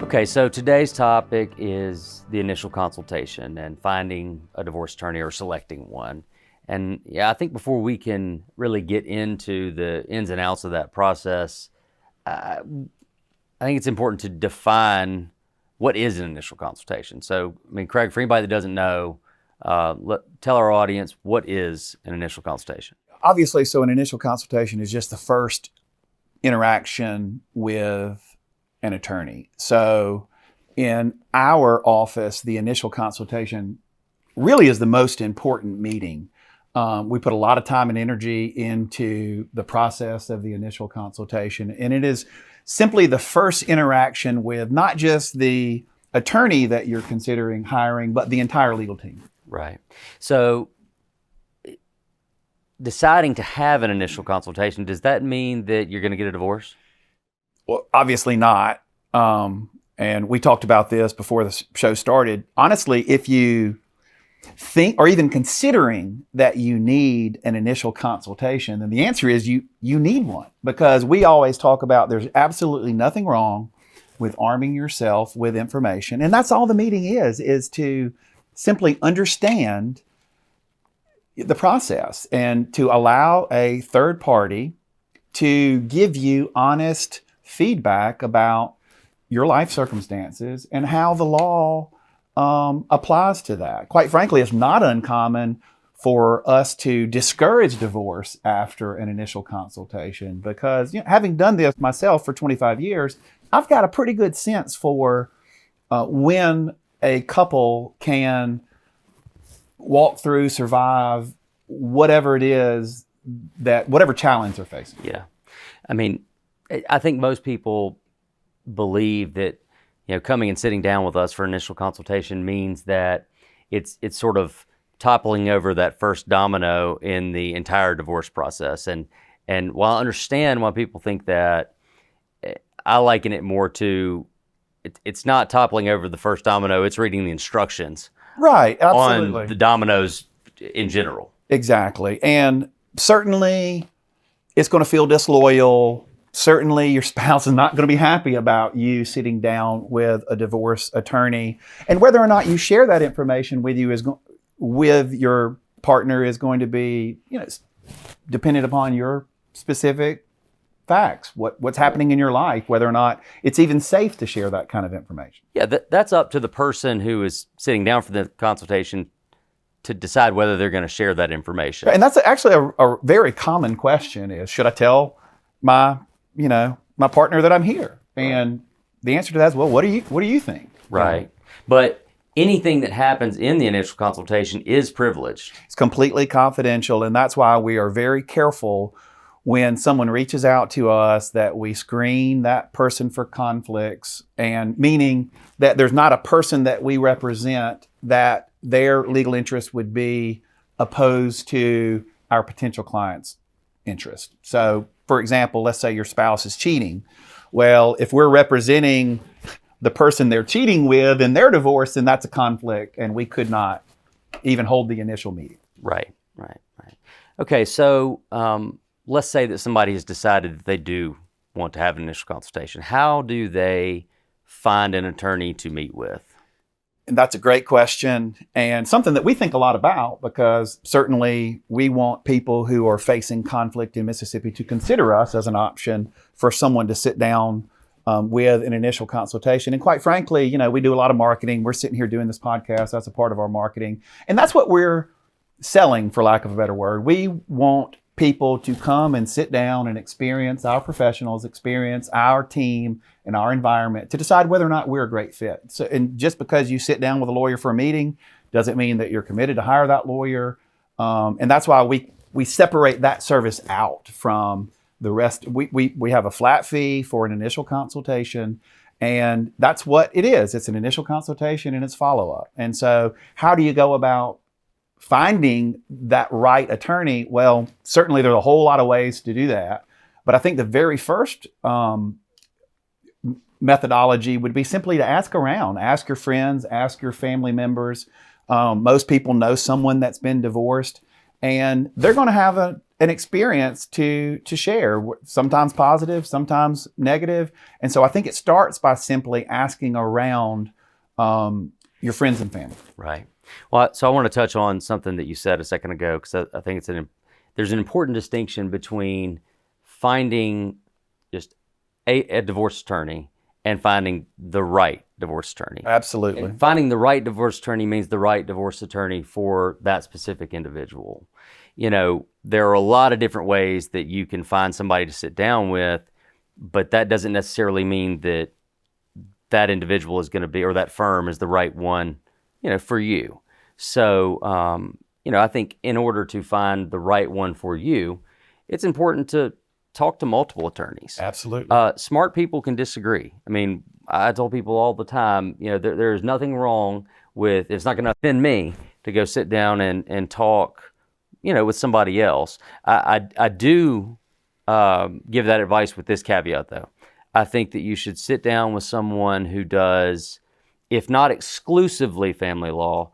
Okay, so today's topic is the initial consultation and finding a divorce attorney or selecting one. And yeah, I think before we can really get into the ins and outs of that process, I think it's important to define what is an initial consultation. So, I mean, Craig, for anybody that doesn't know, tell our audience, what is an initial consultation? Obviously, so an initial consultation is just the first interaction with an attorney. So in our office, the initial consultation really is the most important meeting. We put a lot of time and energy into the process of the initial consultation, and it is simply the first interaction with not just the attorney that you're considering hiring, but the entire legal team. Right. So deciding to have an initial consultation, does that mean that you're going to get a divorce? Well, obviously not. And we talked about this before the show started. Honestly, if you think or even considering that you need an initial consultation, then the answer is you need one, because we always talk about there's absolutely nothing wrong with arming yourself with information. And that's all the meeting is to simply understand the process and to allow a third party to give you honest feedback about your life circumstances and how the law applies to that. Quite frankly, it's not uncommon for us to discourage divorce after an initial consultation because, having done this myself for 25 years, I've got a pretty good sense for when a couple can walk through, survive, whatever it is, whatever challenge they're facing. Yeah. I mean, I think most people believe that, coming and sitting down with us for initial consultation means that it's sort of toppling over that first domino in the entire divorce process. And while I understand why people think that, I liken it more to it's not toppling over the first domino, it's reading the instructions. Right, absolutely. On the dominoes in general. Exactly. And certainly it's going to feel disloyal. Certainly your spouse is not going to be happy about you sitting down with a divorce attorney. And whether or not you share that information with your partner is going to be, dependent upon your specific facts, what's happening in your life, whether or not it's even safe to share that kind of information. Yeah, that's up to the person who is sitting down for the consultation to decide whether they're going to share that information. And that's actually a very common question is, should I tell my partner that I'm here? And the answer to that is, well, what do you think? Right. But anything that happens in the initial consultation is privileged. It's completely confidential. And that's why we are very careful when someone reaches out to us that we screen that person for conflicts, and meaning that there's not a person that we represent that their legal interest would be opposed to our potential client's interest. So, for example, let's say your spouse is cheating. Well, if we're representing the person they're cheating with in their divorce, then that's a conflict, and we could not even hold the initial meeting. Right. Okay, so let's say that somebody has decided that they do want to have an initial consultation. How do they find an attorney to meet with? And that's a great question, and something that we think a lot about, because certainly we want people who are facing conflict in Mississippi to consider us as an option for someone to sit down with an initial consultation. And quite frankly, we do a lot of marketing. We're sitting here doing this podcast. That's a part of our marketing. And that's what we're selling, for lack of a better word. We want people to come and sit down and experience our professionals, experience our team and our environment to decide whether or not we're a great fit. So, and just because you sit down with a lawyer for a meeting doesn't mean that you're committed to hire that lawyer. And that's why we separate that service out from the rest. We have a flat fee for an initial consultation, and that's what it is. It's an initial consultation and it's follow-up. And so how do you go about finding that right attorney? Well, certainly there's a whole lot of ways to do that. But I think the very first methodology would be simply to ask around, ask your friends, ask your family members. Most people know someone that's been divorced, and they're going to have an experience to share, sometimes positive, sometimes negative. And so I think it starts by simply asking around your friends and family. Right. Well, so I want to touch on something that you said a second ago, because I think there's an important distinction between finding just a divorce attorney and finding the right divorce attorney. Absolutely. And finding the right divorce attorney means the right divorce attorney for that specific individual. There are a lot of different ways that you can find somebody to sit down with, but that doesn't necessarily mean that that individual is going to be, or that firm is the right one, for you. So, I think in order to find the right one for you, it's important to talk to multiple attorneys. Absolutely. Smart people can disagree. I mean, I tell people all the time, there's nothing wrong with, it's not going to offend me to go sit down and talk, with somebody else. I do give that advice with this caveat, though. I think that you should sit down with someone who does, if not exclusively family law,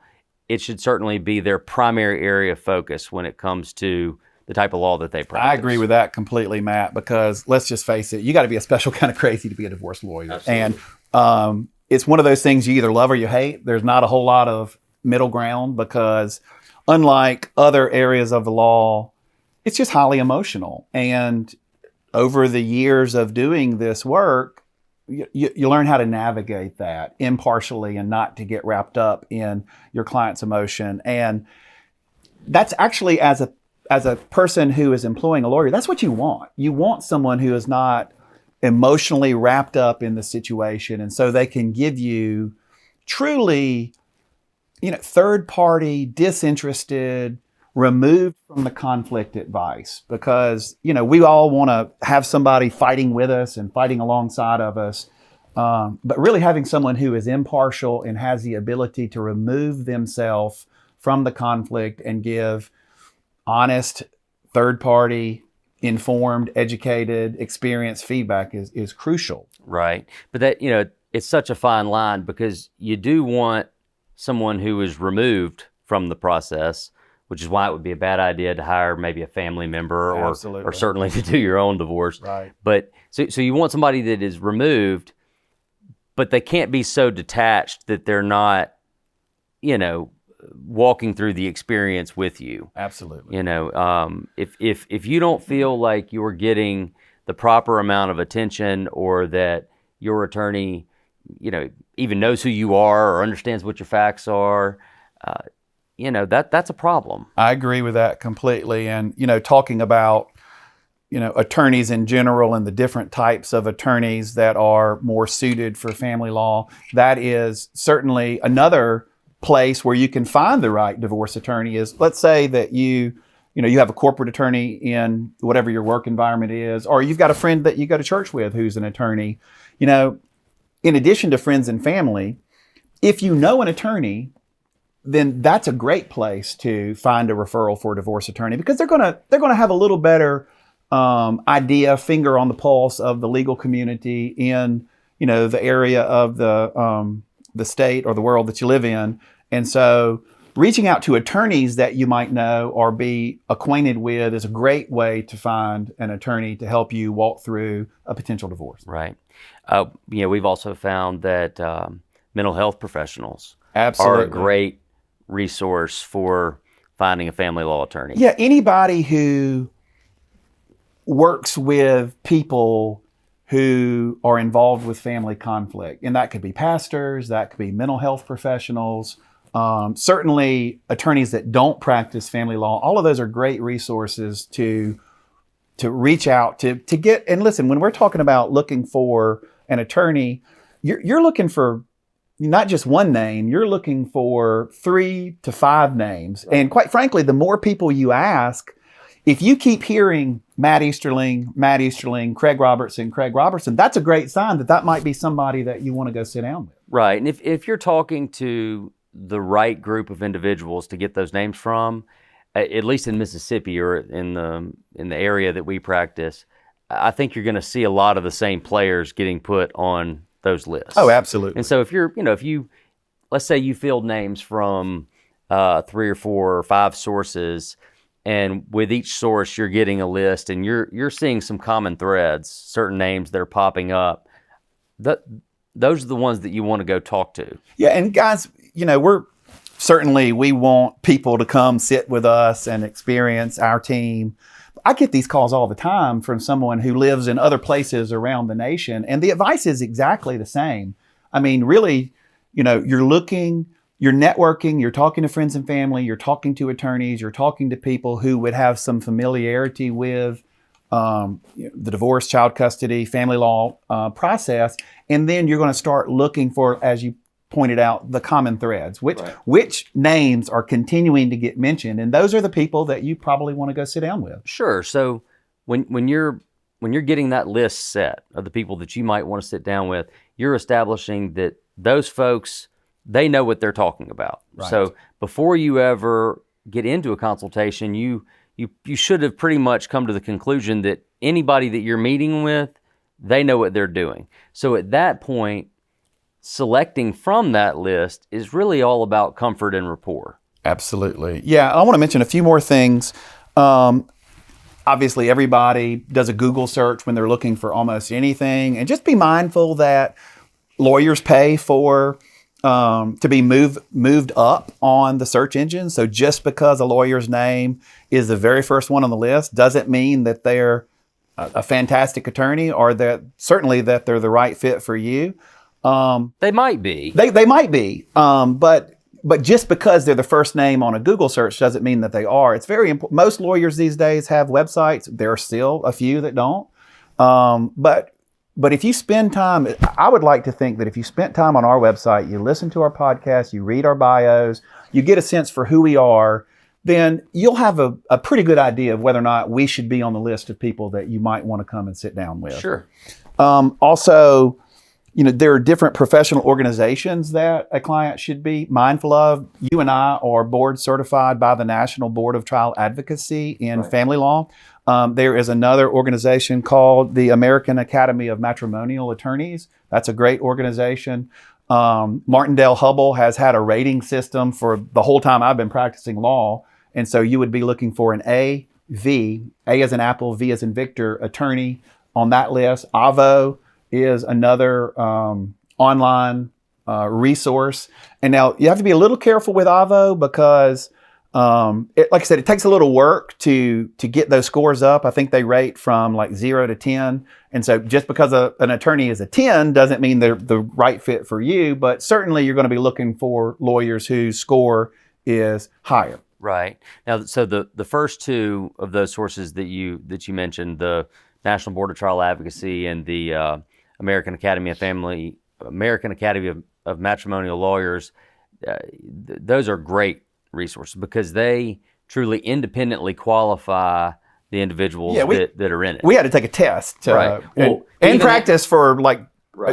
it should certainly be their primary area of focus when it comes to the type of law that they practice. I agree with that completely, Matt, because let's just face it, you got to be a special kind of crazy to be a divorce lawyer. Absolutely. And it's one of those things you either love or you hate. There's not a whole lot of middle ground, because unlike other areas of the law, it's just highly emotional. And over the years of doing this work, you learn how to navigate that impartially and not to get wrapped up in your client's emotion. And that's actually, as a person who is employing a lawyer, that's what you want. You want someone who is not emotionally wrapped up in the situation, and so they can give you truly, third party, disinterested, removed from the conflict advice. Because we all want to have somebody fighting with us and fighting alongside of us, but really having someone who is impartial and has the ability to remove themselves from the conflict and give honest, third party, informed, educated, experienced feedback is crucial. Right. But that, it's such a fine line, because you do want someone who is removed from the process, which is why it would be a bad idea to hire maybe a family member or certainly to do your own divorce. Right. But so you want somebody that is removed, but they can't be so detached that they're not, walking through the experience with you. Absolutely. If you don't feel like you're getting the proper amount of attention, or that your attorney, even knows who you are or understands what your facts are, that's a problem. I agree with that completely. And, talking about, attorneys in general and the different types of attorneys that are more suited for family law, that is certainly another place where you can find the right divorce attorney. Is, let's say that you have a corporate attorney in whatever your work environment is, or you've got a friend that you go to church with who's an attorney. In addition to friends and family, if you know an attorney, then that's a great place to find a referral for a divorce attorney, because they're gonna have a little better finger on the pulse of the legal community in the area of the state or the world that you live in. And so reaching out to attorneys that you might know or be acquainted with is a great way to find an attorney to help you walk through a potential divorce. Right. We've also found that mental health professionals Absolutely are a great resource for finding a family law attorney. Yeah, anybody who works with people who are involved with family conflict, and that could be pastors, that could be mental health professionals, certainly attorneys that don't practice family law. All of those are great resources to reach out to get. And listen, when we're talking about looking for an attorney, you're looking for not just one name, you're looking for 3 to 5 names. And quite frankly, the more people you ask, if you keep hearing Matt Easterling, Craig Robertson, that's a great sign that might be somebody that you want to go sit down with. Right. And if you're talking to the right group of individuals to get those names from, at least in Mississippi or in the area that we practice, I think you're going to see a lot of the same players getting put on those lists. Oh, absolutely. And so if let's say you field names from 3 or 4 or 5 sources, and with each source you're getting a list, and you're seeing some common threads, certain names that are popping up. Those are the ones that you want to go talk to. Yeah, and guys, we want people to come sit with us and experience our team. I get these calls all the time from someone who lives in other places around the nation, and the advice is exactly the same. I mean, really, you're looking, you're networking, you're talking to friends and family, you're talking to attorneys, you're talking to people who would have some familiarity with the divorce, child custody, family law process, and then you're going to start looking for, as you pointed out, the common threads, which names are continuing to get mentioned, and those are the people that you probably want to go sit down with. Sure. So when you're getting that list set of the people that you might want to sit down with, you're establishing that those folks, they know what they're talking about. Right. So before you ever get into a consultation, you should have pretty much come to the conclusion that anybody that you're meeting with, they know what they're doing. So at that point, selecting from that list is really all about comfort and rapport. Absolutely. Yeah, I want to mention a few more things. Obviously, everybody does a Google search when they're looking for almost anything, and just be mindful that lawyers pay for to be moved up on the search engine. So just because a lawyer's name is the very first one on the list doesn't mean that they're a fantastic attorney, or that certainly that they're the right fit for you. They might be. They might be. But just because they're the first name on a Google search doesn't mean that they are. It's very important. Most lawyers these days have websites. There are still a few that don't. But if you spend time, I would like to think that if you spent time on our website, you listen to our podcast, you read our bios, you get a sense for who we are, then you'll have a pretty good idea of whether or not we should be on the list of people that you might want to come and sit down with. Sure. Also, there are different professional organizations that a client should be mindful of. You and I are board certified by the National Board of Trial Advocacy in family law. There is another organization called the American Academy of Matrimonial Attorneys. That's a great organization. Martindale-Hubbell has had a rating system for the whole time I've been practicing law. And so you would be looking for an A as in Apple, V as in Victor attorney on that list. AVO is another online resource. And now you have to be a little careful with AVO because, like I said, it takes a little work to get those scores up. I think they rate from like 0 to 10. And so just because an attorney is a 10 doesn't mean they're the right fit for you, but certainly you're going to be looking for lawyers whose score is higher. Right. Now, so the first two of those sources that you mentioned, the National Board of Trial Advocacy and the American Academy of Matrimonial Lawyers, those are great resources because they truly independently qualify the individuals that are in it. We had to take a test and practice for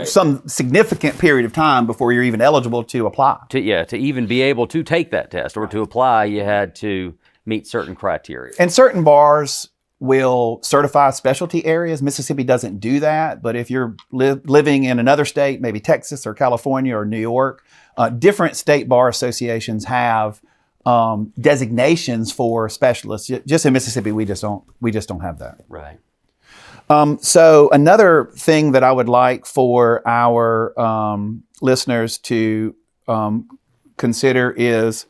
some significant period of time before you're even eligible to apply. To even be able to take that test or to apply, you had to meet certain criteria. And certain bars will certify specialty areas. Mississippi doesn't do that, but if you're living in another state, maybe Texas or California or New York, different state bar associations have designations for specialists. Just in Mississippi, we just don't have that. Right. So another thing that I would like for our listeners to consider is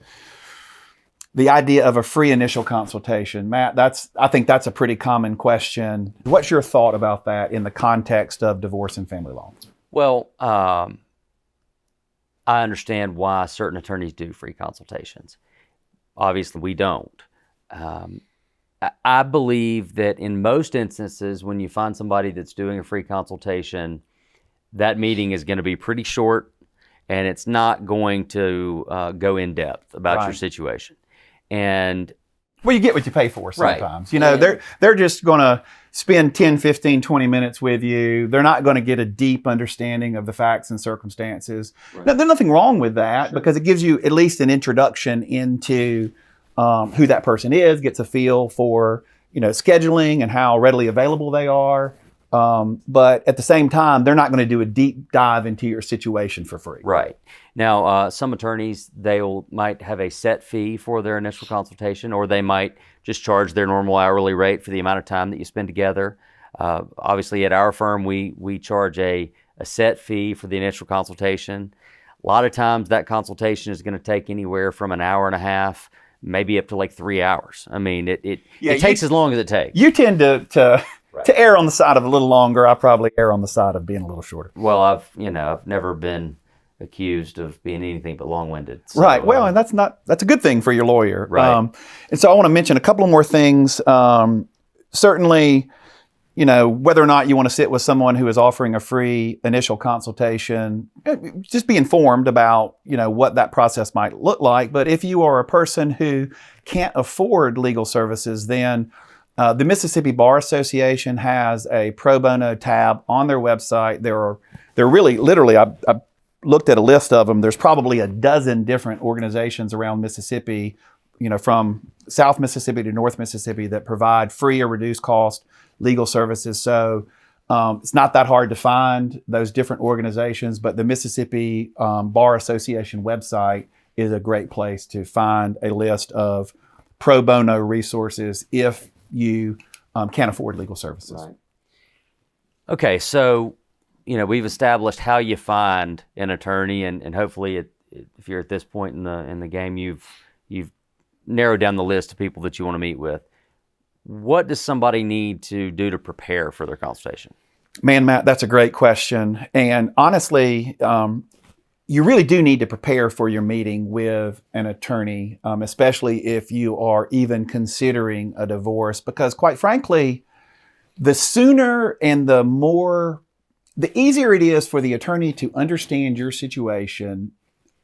the idea of a free initial consultation. Matt, I think that's a pretty common question. What's your thought about that in the context of divorce and family law? Well, I understand why certain attorneys do free consultations. Obviously, we don't. I believe that in most instances, when you find somebody that's doing a free consultation, that meeting is going to be pretty short, and it's not going to go in depth about your situation. And well, you get what you pay for sometimes. Right. They're just going to spend 10, 15, 20 minutes with you. They're not going to get a deep understanding of the facts and circumstances. Right. Now, there's nothing wrong with that because it gives you at least an introduction into who that person is, gets a feel for scheduling and how readily available they are. But at the same time, they're not going to do a deep dive into your situation for free. Right. Now, some attorneys, might have a set fee for their initial consultation, or they might just charge their normal hourly rate for the amount of time that you spend together. Obviously, at our firm, we charge a set fee for the initial consultation. A lot of times that consultation is going to take anywhere from an hour and a half, maybe up to like 3 hours. I mean, it takes as long as it takes. You tend to err on the side of a little longer. I probably err on the side of being a little shorter. Well, I've never been accused of being anything but long-winded. So, right. Well, and that's a good thing for your lawyer. Right. And so I want to mention a couple of more things. Certainly, whether or not you want to sit with someone who is offering a free initial consultation, just be informed about, what that process might look like. But if you are a person who can't afford legal services, then the Mississippi Bar Association has a pro bono tab on their website. They're really, literally, I looked at a list of them. There's probably a dozen different organizations around Mississippi, from South Mississippi to North Mississippi, that provide free or reduced cost legal services. So it's not that hard to find those different organizations, but the Mississippi Bar Association website is a great place to find a list of pro bono resources if you can't afford legal services. Right. Okay, so we've established how you find an attorney, and hopefully, if you're at this point in the game, you've narrowed down the list of people that you want to meet with. What does somebody need to do to prepare for their consultation? Man, Matt, that's a great question. And honestly, you really do need to prepare for your meeting with an attorney, especially if you are even considering a divorce, because quite frankly, the sooner and the easier it is for the attorney to understand your situation,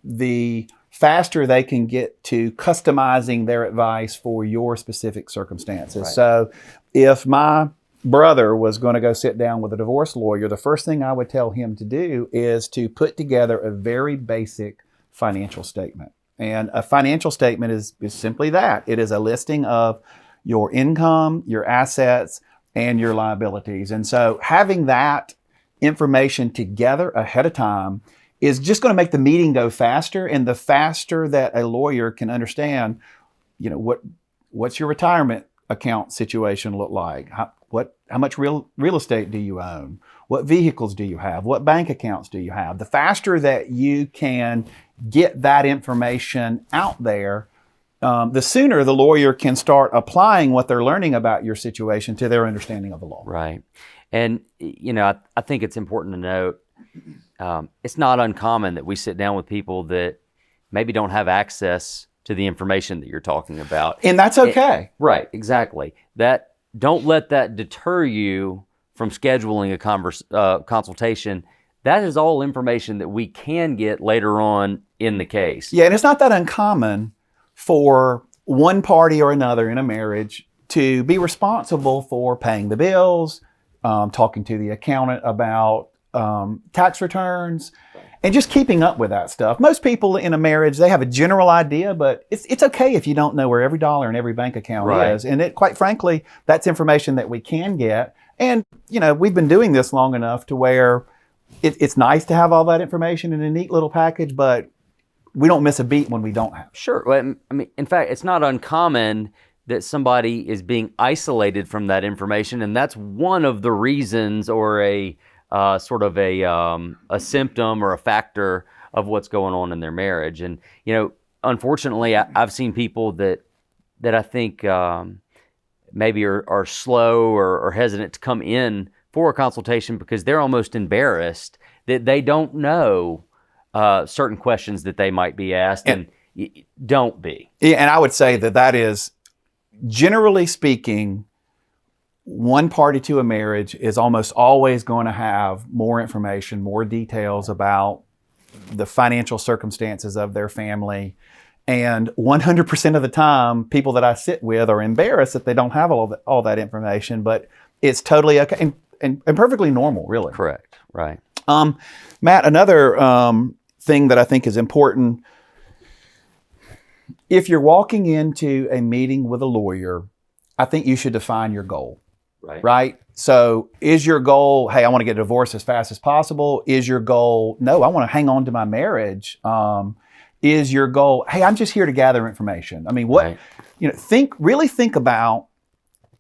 the faster they can get to customizing their advice for your specific circumstances. Right. So if my brother was going to go sit down with a divorce lawyer, the first thing I would tell him to do is to put together a very basic financial statement. And a financial statement is simply that. It is a listing of your income, your assets, and your liabilities. And so having that information together ahead of time is just going to make the meeting go faster. And the faster that a lawyer can understand, what's your retirement account situation look like? How much real estate do you own? What vehicles do you have? What bank accounts do you have? The faster that you can get that information out there, the sooner the lawyer can start applying what they're learning about your situation to their understanding of the law. Right. And, I think it's important to note, it's not uncommon that we sit down with people that maybe don't have access to the information that you're talking about. And that's okay. Right, exactly. Don't let that deter you from scheduling a consultation. That is all information that we can get later on in the case. Yeah, and it's not that uncommon for one party or another in a marriage to be responsible for paying the bills, talking to the accountant about tax returns, and just keeping up with that stuff. Most people in a marriage, they have a general idea, but it's okay if you don't know where every dollar in every bank account is. And quite frankly, that's information that we can get. And, we've been doing this long enough to where it's nice to have all that information in a neat little package, but we don't miss a beat when we don't have it. Sure. Well, I mean, in fact, it's not uncommon that somebody is being isolated from that information, and that's one of the reasons, or a sort of a symptom or a factor of what's going on in their marriage. And unfortunately, I've seen people that I think maybe are slow or hesitant to come in for a consultation because they're almost embarrassed that they don't know certain questions that they might be asked, and don't be. Yeah, and I would say that is, generally speaking, one party to a marriage is almost always going to have more information, more details about the financial circumstances of their family. And 100% of the time, people that I sit with are embarrassed that they don't have all that information, but it's totally okay and perfectly normal, really. Correct. Right. Matt, another thing that I think is important, if you're walking into a meeting with a lawyer, I think you should define your goal. right? So is your goal, hey, I want to get a divorce as fast as possible? Is your goal, no, I want to hang on to my marriage? Is your goal, hey, I'm just here to gather information? I mean, really think about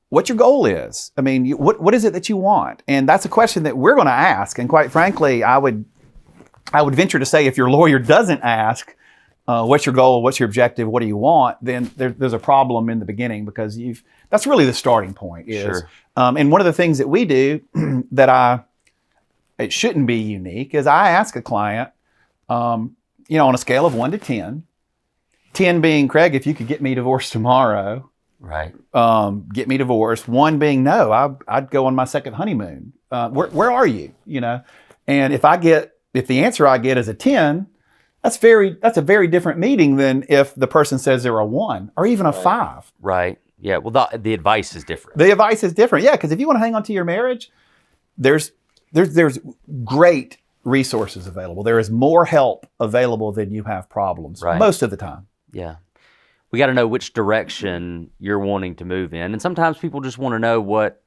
what your goal is. I mean, what is it that you want? And that's a question that we're going to ask. And quite frankly, I would venture to say if your lawyer doesn't ask, what's your goal, what's your objective, what do you want, then there's a problem in the beginning, because that's really the starting point is. Sure. And one of the things that we do it shouldn't be unique, is I ask a client, on a scale of 1 to 10, 10 being, Craig, if you could get me divorced tomorrow, Right. Get me divorced. 1 being, no, I'd go on my second honeymoon. Where are you? And if the answer I get is a 10, that's a very different meeting than if the person says they're a 1 or even a 5. Right. Yeah. Well, the advice is different. The advice is different. Yeah, because if you want to hang on to your marriage, there's great resources available. There is more help available than you have problems most of the time. Yeah. We got to know which direction you're wanting to move in. And sometimes people just want to know what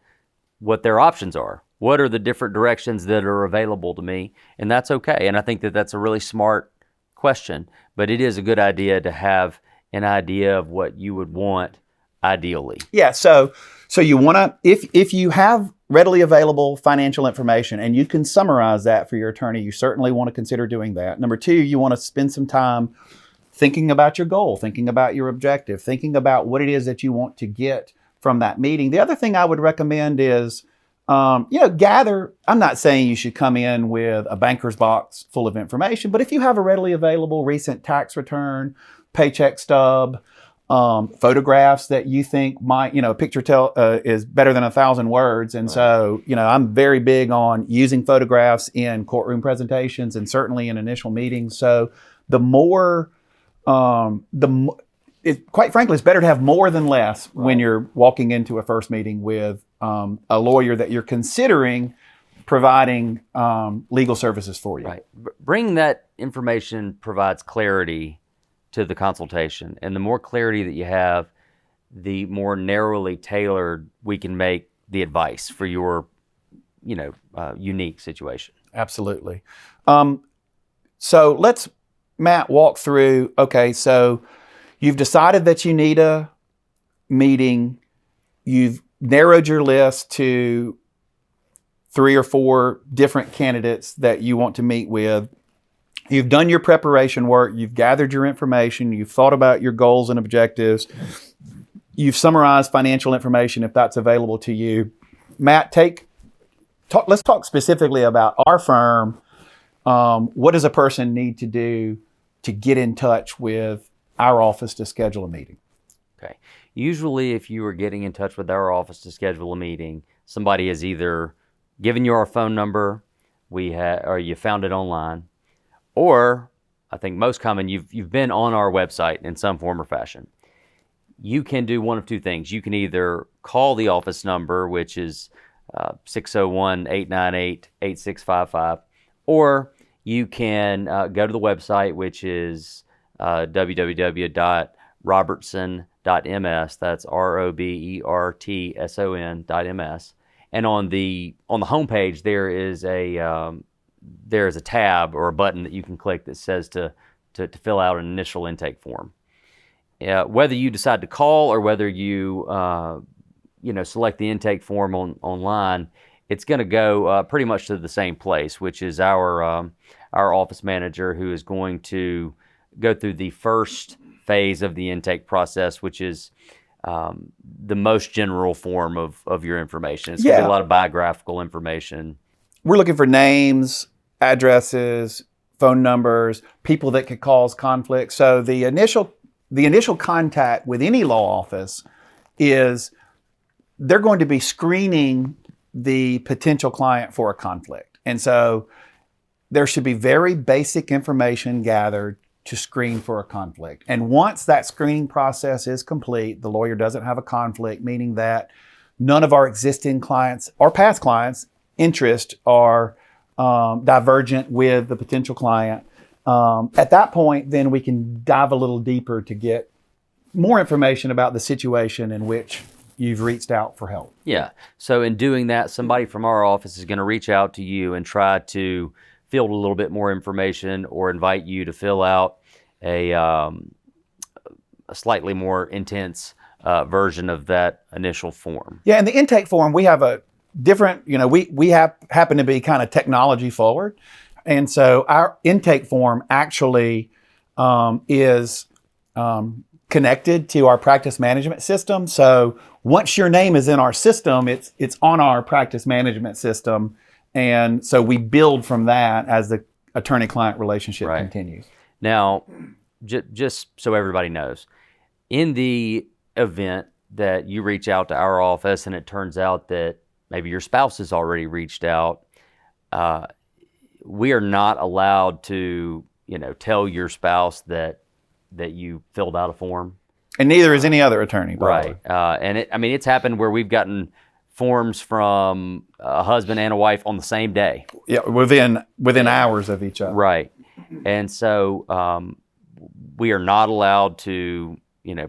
their options are. What are the different directions that are available to me? And that's okay. And I think that that's a really smart question, but it is a good idea to have an idea of what you would want ideally. Yeah. So you want to, if you have readily available financial information and you can summarize that for your attorney, you certainly want to consider doing that. Number 2, you want to spend some time thinking about your goal, thinking about your objective, thinking about what it is that you want to get from that meeting. The other thing I would recommend is, gather. I'm not saying you should come in with a banker's box full of information, but if you have a readily available recent tax return, paycheck stub, photographs that you think might, a picture is better than 1,000 words. And so, I'm very big on using photographs in courtroom presentations and certainly in initial meetings. So quite frankly, it's better to have more than less when you're walking into a first meeting with a lawyer that you're considering providing legal services for you. Right. Bringing that information provides clarity to the consultation. And the more clarity that you have, the more narrowly tailored we can make the advice for your, unique situation. Absolutely. So let's, Matt, walk through, okay, so you've decided that you need a meeting. You've narrowed your list to 3 or 4 different candidates that you want to meet with. You've done your preparation work. You've gathered your information. You've thought about your goals and objectives. You've summarized financial information if that's available to you. Matt, let's talk specifically about our firm. What does a person need to do to get in touch with our office to schedule a meeting? Okay. Usually, if you are getting in touch with our office to schedule a meeting, somebody has either given you our phone number, or you found it online, or I think most common, you've been on our website in some form or fashion. You can do one of 2 things. You can either call the office number, which is 601-898-8655, or you can go to the website, which is www.robertson.ms. That's ROBERTSON.ms. And on the homepage, there is a tab or a button that you can click that says to fill out an initial intake form. Whether you decide to call or whether you select the intake form online, it's going to go pretty much to the same place, which is our office manager, who is going to go through the first phase of the intake process, which is the most general form of your information. It's going to be a lot of biographical information. We're looking for names, addresses, phone numbers, people that could cause conflict. So the initial contact with any law office is they're going to be screening the potential client for a conflict. And so there should be very basic information gathered to screen for a conflict. And once that screening process is complete, the lawyer doesn't have a conflict, meaning that none of our existing clients or past clients' interests are divergent with the potential client. At that point, then we can dive a little deeper to get more information about the situation in which you've reached out for help. Yeah. So in doing that, somebody from our office is going to reach out to you and try to field a little bit more information or invite you to fill out a slightly more intense version of that initial form. Yeah, and the intake form, we have a different, we happen to be kind of technology forward. And so our intake form actually is connected to our practice management system. So once your name is in our system, it's on our practice management system. And so we build from that as the attorney-client relationship continues. Now, just so everybody knows, in the event that you reach out to our office and it turns out that maybe your spouse has already reached out, we are not allowed to, tell your spouse that you filled out a form. And neither is any other attorney, by the way. And it's happened where we've gotten forms from a husband and a wife on the same day. Yeah, within hours of each other. Right. And so we are not allowed to,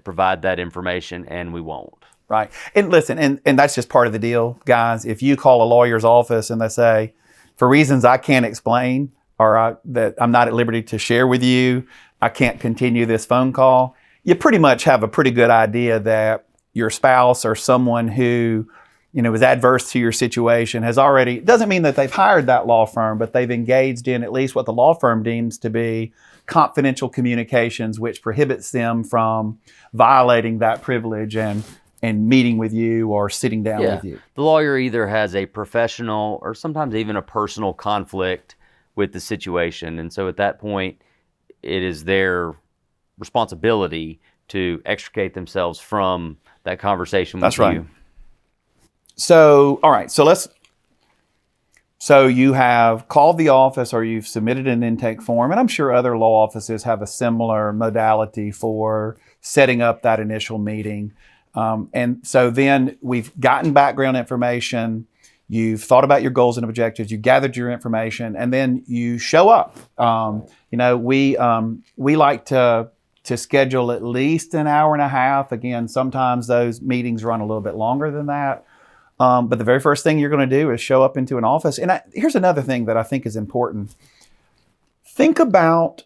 provide that information, and we won't. Right. And listen, and that's just part of the deal, guys. If you call a lawyer's office and they say, for reasons I can't explain, or that I'm not at liberty to share with you, I can't continue this phone call, you pretty much have a pretty good idea that your spouse or someone who, is adverse to your situation has already, doesn't mean that they've hired that law firm, but they've engaged in at least what the law firm deems to be confidential communications, which prohibits them from violating that privilege and meeting with you or sitting down with you. The lawyer either has a professional or sometimes even a personal conflict with the situation. And so at that point, it is their responsibility to extricate themselves from that conversation with That's you. Right. So, all right. So you have called the office or you've submitted an intake form, and I'm sure other law offices have a similar modality for setting up that initial meeting. And so then we've gotten background information, you've thought about your goals and objectives, you gathered your information, and then you show up. We like to schedule at least an hour and a half. Again, sometimes those meetings run a little bit longer than that. But the very first thing you're going to do is show up into an office. And here's another thing that I think is important. Think about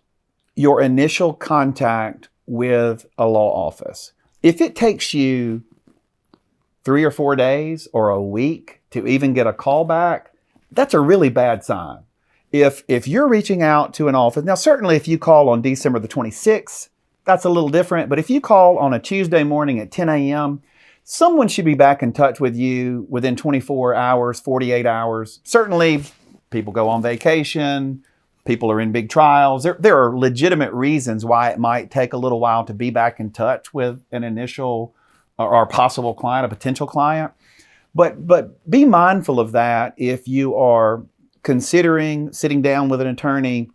your initial contact with a law office. If it takes you 3 or 4 days or a week to even get a call back, that's a really bad sign. If you're reaching out to an office, now certainly if you call on December the 26th, that's a little different. But if you call on a Tuesday morning at 10 a.m., someone should be back in touch with you within 24 hours, 48 hours. Certainly, people go on vacation. People are in big trials. There are legitimate reasons why it might take a little while to be back in touch with an initial or possible client, a potential client. But be mindful of that if you are considering sitting down with an attorney,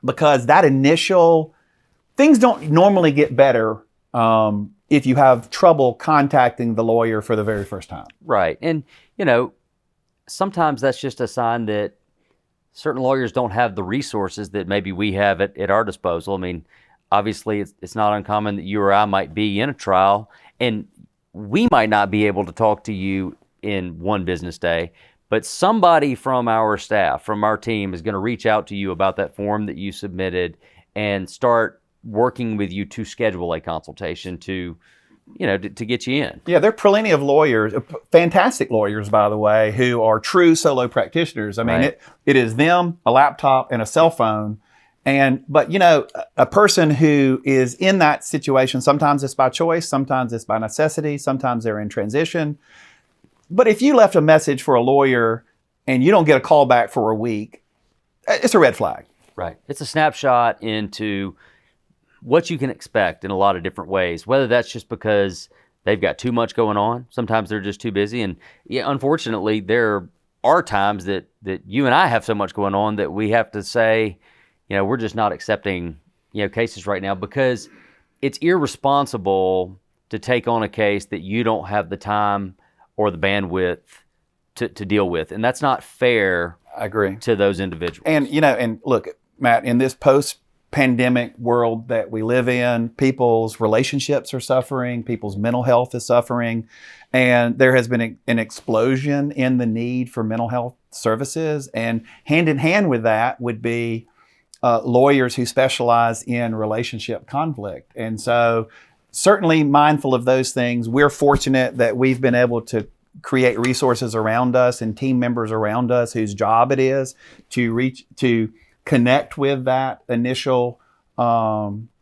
because that initial, things don't normally get better if you have trouble contacting the lawyer for the very first time. Right. And, sometimes that's just a sign that certain lawyers don't have the resources that maybe we have at our disposal. I mean, obviously, it's not uncommon that you or I might be in a trial, and we might not be able to talk to you in one business day, but somebody from our staff, from our team, is going to reach out to you about that form that you submitted and start working with you to schedule a consultation to get you in. Yeah, there are plenty of lawyers, fantastic lawyers, by the way, who are true solo practitioners. I mean, it is them, a laptop, and a cell phone. But a person who is in that situation, sometimes it's by choice, sometimes it's by necessity, sometimes they're in transition. But if you left a message for a lawyer and you don't get a call back for a week, it's a red flag. Right. It's a snapshot into what you can expect in a lot of different ways, whether that's just because they've got too much going on. Sometimes they're just too busy. And unfortunately, there are times that you and I have so much going on that we have to say, we're just not accepting, cases right now, because it's irresponsible to take on a case that you don't have the time or the bandwidth to deal with. And that's not fair. I agree. To those individuals. And, and look, Matt, in this post pandemic world that we live in, people's relationships are suffering, people's mental health is suffering, and there has been an explosion in the need for mental health services. And hand in hand with that would be lawyers who specialize in relationship conflict. And so certainly mindful of those things. We're fortunate that we've been able to create resources around us and team members around us whose job it is to connect with that initial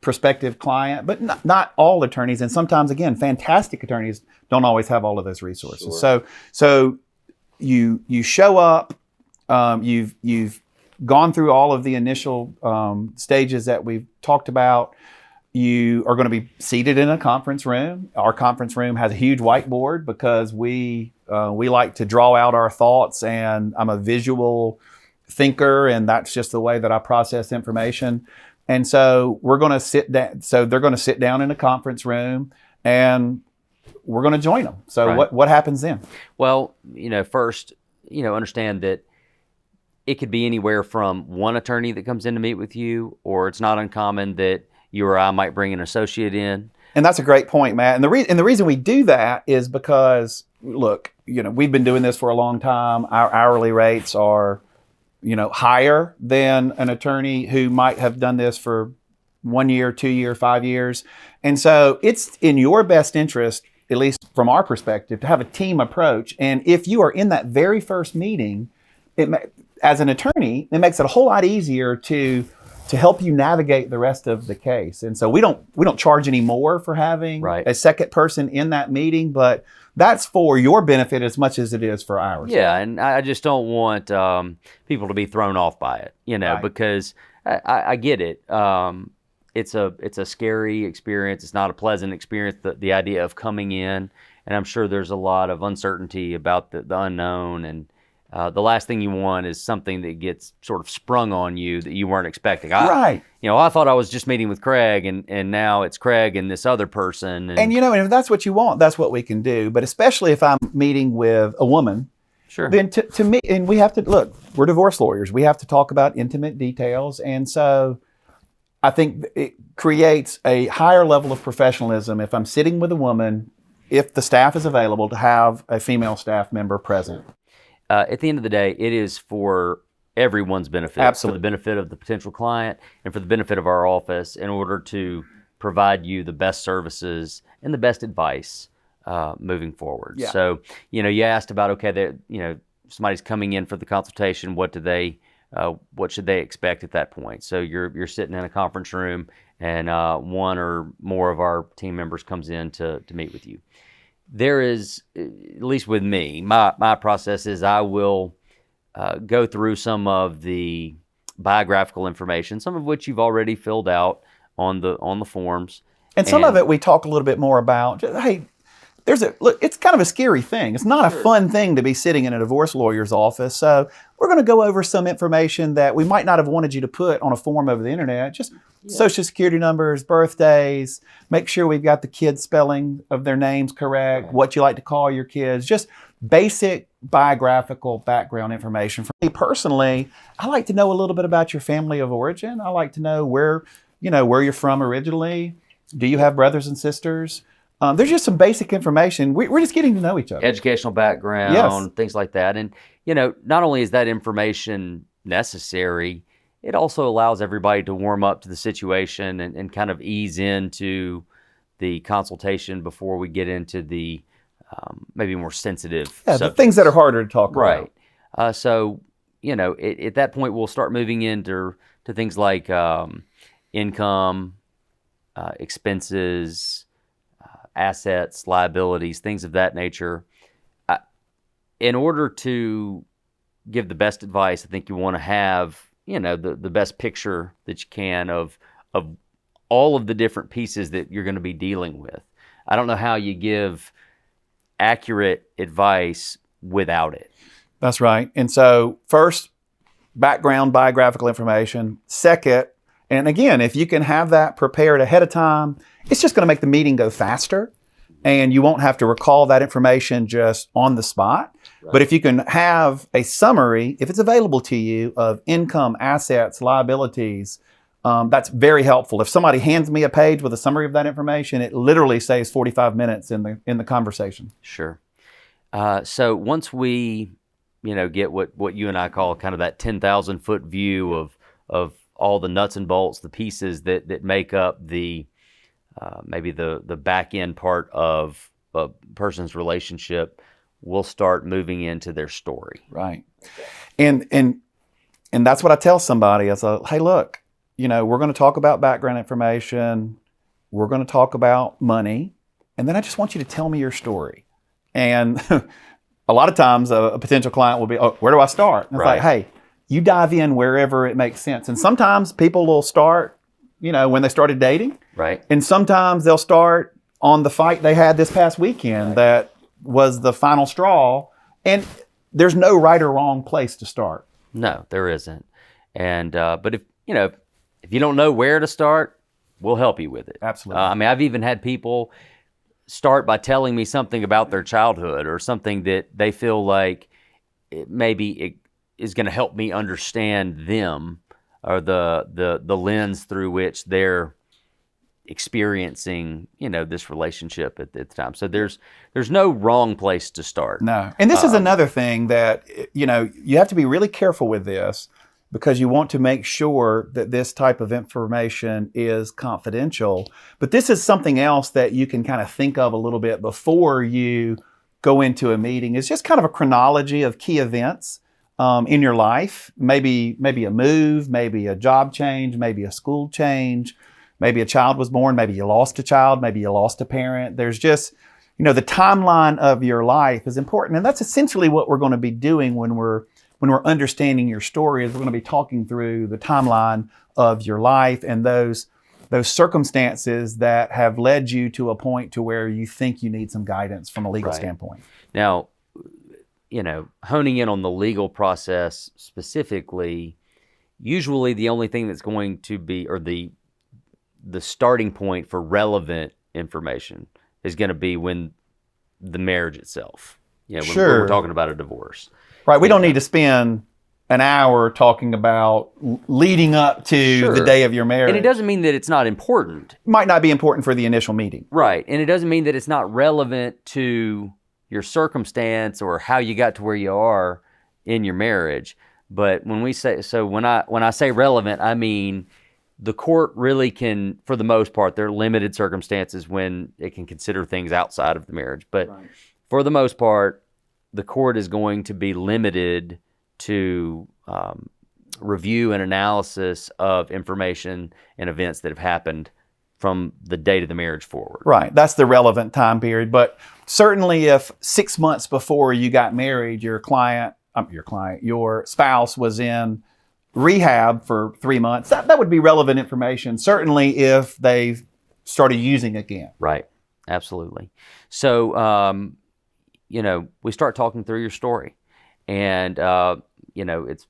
prospective client, but not all attorneys. And sometimes, again, fantastic attorneys don't always have all of those resources. Sure. So you show up, you've gone through all of the initial stages that we've talked about. You are going to be seated in a conference room. Our conference room has a huge whiteboard because we like to draw out our thoughts, and I'm a visual thinker, and that's just the way that I process information. And so we're going to sit down. So they're going to sit down in a conference room, and we're going to join them. So right. What happens then? Well, first, understand that it could be anywhere from one attorney that comes in to meet with you, or it's not uncommon that you or I might bring an associate in. And that's a great point, Matt. And the reason we do that is because, look, we've been doing this for a long time. Our hourly rates are, higher than an attorney who might have done this for 1 year, 2 year, 5 years. And so it's in your best interest, at least from our perspective, to have a team approach. And if you are in that very first meeting, as an attorney, it makes it a whole lot easier to help you navigate the rest of the case. And so we don't charge any more for having right. a second person in that meeting, but that's for your benefit as much as it is for ours. Yeah, and I just don't want people to be thrown off by it, right. because I get it. It's a scary experience. It's not a pleasant experience, the idea of coming in, and I'm sure there's a lot of uncertainty about the unknown, and the last thing you want is something that gets sort of sprung on you that you weren't expecting. Right. I thought I was just meeting with Craig, and now it's Craig and this other person. And if that's what you want, that's what we can do. But especially if I'm meeting with a woman, sure. Then to me, and we have to, look, we're divorce lawyers. We have to talk about intimate details. And so I think it creates a higher level of professionalism if I'm sitting with a woman, if the staff is available, to have a female staff member present. At the end of the day, it is for everyone's benefit. Absolutely. For the benefit of the potential client and for the benefit of our office, in order to provide you the best services and the best advice moving forward. Yeah. So, you asked about, okay, somebody's coming in for the consultation. What should they expect at that point? So you're sitting in a conference room, and one or more of our team members comes in to meet with you. There is, at least with me, my process is I will go through some of the biographical information, some of which you've already filled out on the forms. And some of it we talk a little bit more about. Hey, it's kind of a scary thing. It's not a fun thing to be sitting in a divorce lawyer's office. So we're going to go over some information that we might not have wanted you to put on a form over the internet. Just Social Security numbers, birthdays, make sure we've got the kids' spelling of their names correct, right. What you like to call your kids, just basic biographical background information. For me personally, I like to know a little bit about your family of origin. I like to know where you're from originally. Do you have brothers and sisters? There's just some basic information. We're just getting to know each other. Educational background, yes. Things like that. And, not only is that information necessary, it also allows everybody to warm up to the situation and kind of ease into the consultation before we get into the maybe more sensitive subjects. The things that are harder to talk about. Right. So, at that point, we'll start moving into things like income, expenses, assets, liabilities, things of that nature. In order to give the best advice, I think you want to have, the best picture that you can of all of the different pieces that you're going to be dealing with. I don't know how you give accurate advice without it. That's right. And so first, background, biographical information. Second, and again, if you can have that prepared ahead of time, it's just going to make the meeting go faster, and you won't have to recall that information just on the spot. Right. But if you can have a summary, if it's available to you, of income, assets, liabilities, That's very helpful. If somebody hands me a page with a summary of that information, it literally saves 45 minutes in the conversation. Sure. So once we, get what you and I call kind of that 10,000 foot view of all the nuts and bolts, the pieces that make up the maybe the back end part of a person's relationship, we'll start moving into their story. Right. And that's what I tell somebody. I say, hey, look, we're going to talk about background information. We're going to talk about money. And then I just want you to tell me your story. And a lot of times a potential client will be, oh, where do I start? And it's like, hey, you dive in wherever it makes sense. And sometimes people will start, when they started dating. Right. And sometimes they'll start on the fight they had this past weekend that was the final straw. And there's no right or wrong place to start. No, there isn't. And but if you don't know where to start, we'll help you with it. Absolutely. I've even had people start by telling me something about their childhood or something that they feel like it is going to help me understand them or the lens through which they're experiencing this relationship at the time. So there's no wrong place to start. No. And this is another thing that you have to be really careful with this, because you want to make sure that this type of information is confidential. But this is something else that you can kind of think of a little bit before you go into a meeting. It's just kind of a chronology of key events in your life. Maybe a move, maybe a job change, maybe a school change, maybe a child was born, maybe you lost a child, maybe you lost a parent. There's just, the timeline of your life is important. And that's essentially what we're going to be doing when we're understanding your story. Is we're going to be talking through the timeline of your life and those circumstances that have led you to a point to where you think you need some guidance from a legal standpoint. Now, honing in on the legal process specifically, usually the only thing that's going to be, or the starting point for relevant information is going to be when the marriage itself, when we're talking about a divorce. Right. We don't need to spend an hour talking about leading up to the day of your marriage. And it doesn't mean that it's not important. It might not be important for the initial meeting. Right. And it doesn't mean that it's not relevant to your circumstance or how you got to where you are in your marriage. But when we say, when I say relevant, I mean the court really can, for the most part, there are limited circumstances when it can consider things outside of the marriage. But for the most part, the court is going to be limited to review and analysis of information and events that have happened from the date of the marriage forward. Right. That's the relevant time period. But certainly if 6 months before you got married, your spouse was in rehab for 3 months, that would be relevant information, certainly if they've started using again. Right. Absolutely. So, we start talking through your story, and it's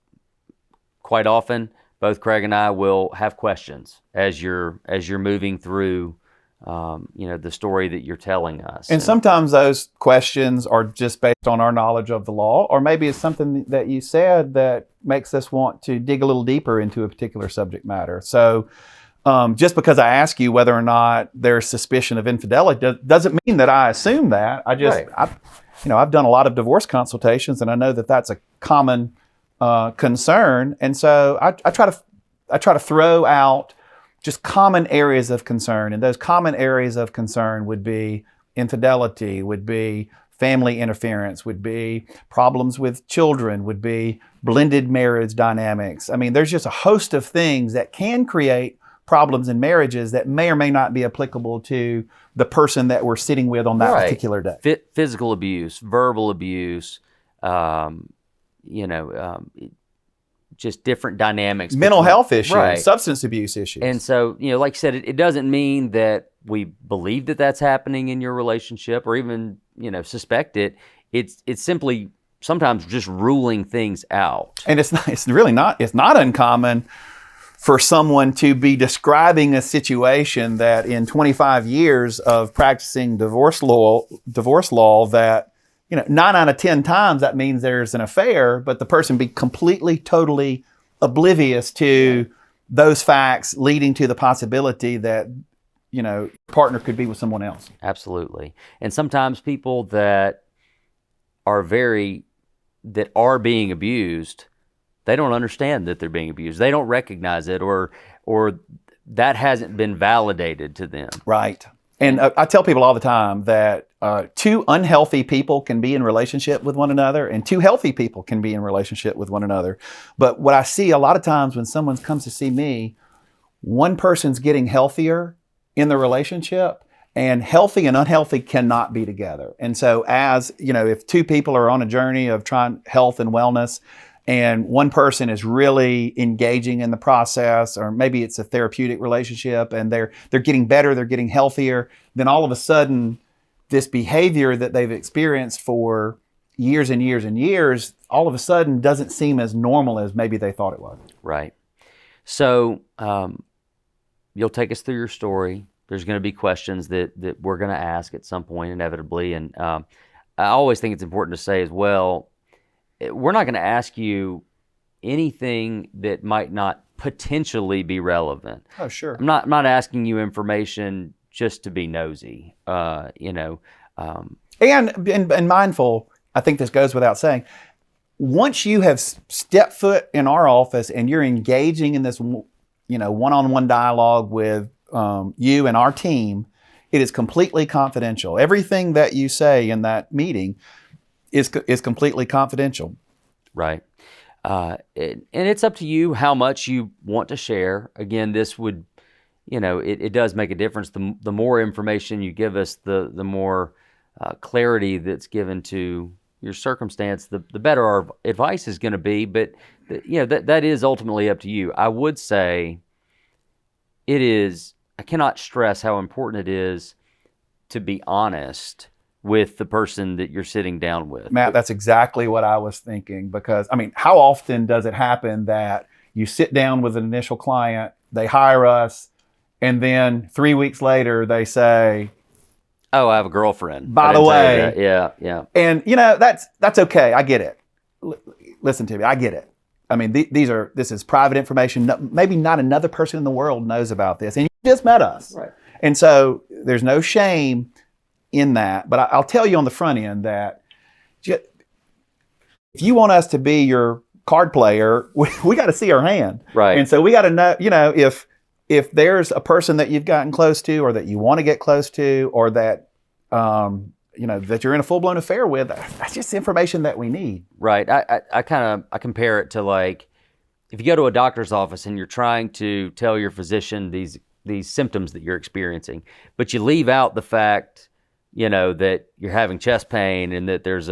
quite often both Craig and I will have questions as you're moving through, the story that you're telling us. And sometimes those questions are just based on our knowledge of the law, or maybe it's something that you said that makes us want to dig a little deeper into a particular subject matter. So just because I ask you whether or not there's suspicion of infidelity doesn't mean that I assume that. I've done a lot of divorce consultations, and I know that that's a common concern. And so I try to throw out just common areas of concern. And those common areas of concern would be infidelity, would be family interference, would be problems with children, would be blended marriage dynamics. I mean, there's just a host of things that can create problems in marriages that may or may not be applicable to the person that we're sitting with on that particular day. Physical abuse, verbal abuse, just different dynamics. Mental health issues, substance abuse issues. And so, like you said, it doesn't mean that we believe that that's happening in your relationship or even, suspect it. It's simply sometimes just ruling things out. And it's not uncommon for someone to be describing a situation that in 25 years of practicing divorce law that 9 out of 10 times that means there's an affair, but the person be completely, totally oblivious to those facts leading to the possibility that, partner could be with someone else. Absolutely. And sometimes people that are being abused, they don't understand that they're being abused. They don't recognize it, or that hasn't been validated to them. Right. And I tell people all the time that two unhealthy people can be in relationship with one another, and two healthy people can be in relationship with one another. But what I see a lot of times when someone comes to see me, one person's getting healthier in the relationship, and healthy and unhealthy cannot be together. And so as, if two people are on a journey of trying health and wellness, and one person is really engaging in the process, or maybe it's a therapeutic relationship and they're getting better, they're getting healthier, then all of a sudden this behavior that they've experienced for years and years and years, all of a sudden doesn't seem as normal as maybe they thought it was. Right. So you'll take us through your story. There's going to be questions that we're going to ask at some point inevitably. And I always think it's important to say as well, we're not going to ask you anything that might not potentially be relevant. Oh, sure. I'm not asking you information just to be nosy, And mindful, I think this goes without saying, once you have stepped foot in our office and you're engaging in this, one-on-one dialogue with you and our team, it is completely confidential. Everything that you say in that meeting is completely confidential. Right. And it's up to you how much you want to share. Again, this would, it does make a difference. The more information you give us, the more clarity that's given to your circumstance, the better our advice is going to be. But, that is ultimately up to you. I would say I cannot stress how important it is to be honest with the person that you're sitting down with. Matt, that's exactly what I was thinking, because, how often does it happen that you sit down with an initial client, they hire us, and then 3 weeks later they say, "Oh, I have a girlfriend. By the way." Yeah. And, that's okay. I get it. Listen to me. I get it. This is private information. No, maybe not another person in the world knows about this. And you just met us. Right. And so there's no shame in that. But I'll tell you on the front end that if you want us to be your card player, we got to see our hand. Right. And so we got to know, if there's a person that you've gotten close to, or that you want to get close to, or that, that you're in a full-blown affair with, that's just information that we need. Right. I compare it to, like, if you go to a doctor's office and you're trying to tell your physician these symptoms that you're experiencing, but you leave out the fact, that you're having chest pain, and that there's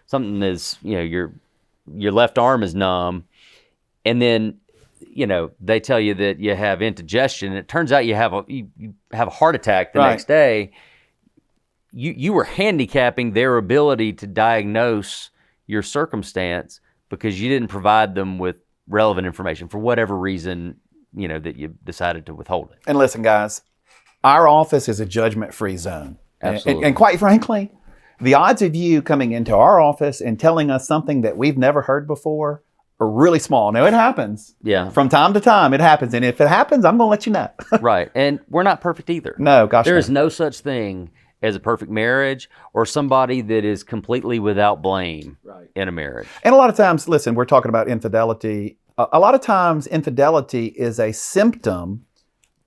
something is, your left arm is numb, and then, they tell you that you have indigestion, and it turns out you have a heart attack the next day. You were handicapping their ability to diagnose your circumstance because you didn't provide them with relevant information for whatever reason, that you decided to withhold it. And listen, guys, our office is a judgment-free zone. Absolutely. And quite frankly, the odds of you coming into our office and telling us something that we've never heard before are really small. Now, it happens. Yeah. From time to time, it happens. And if it happens, I'm going to let you know. Right. And we're not perfect either. No, gosh. There is no such thing as a perfect marriage, or somebody that is completely without blame in a marriage. And a lot of times, listen, we're talking about infidelity. A lot of times, infidelity is a symptom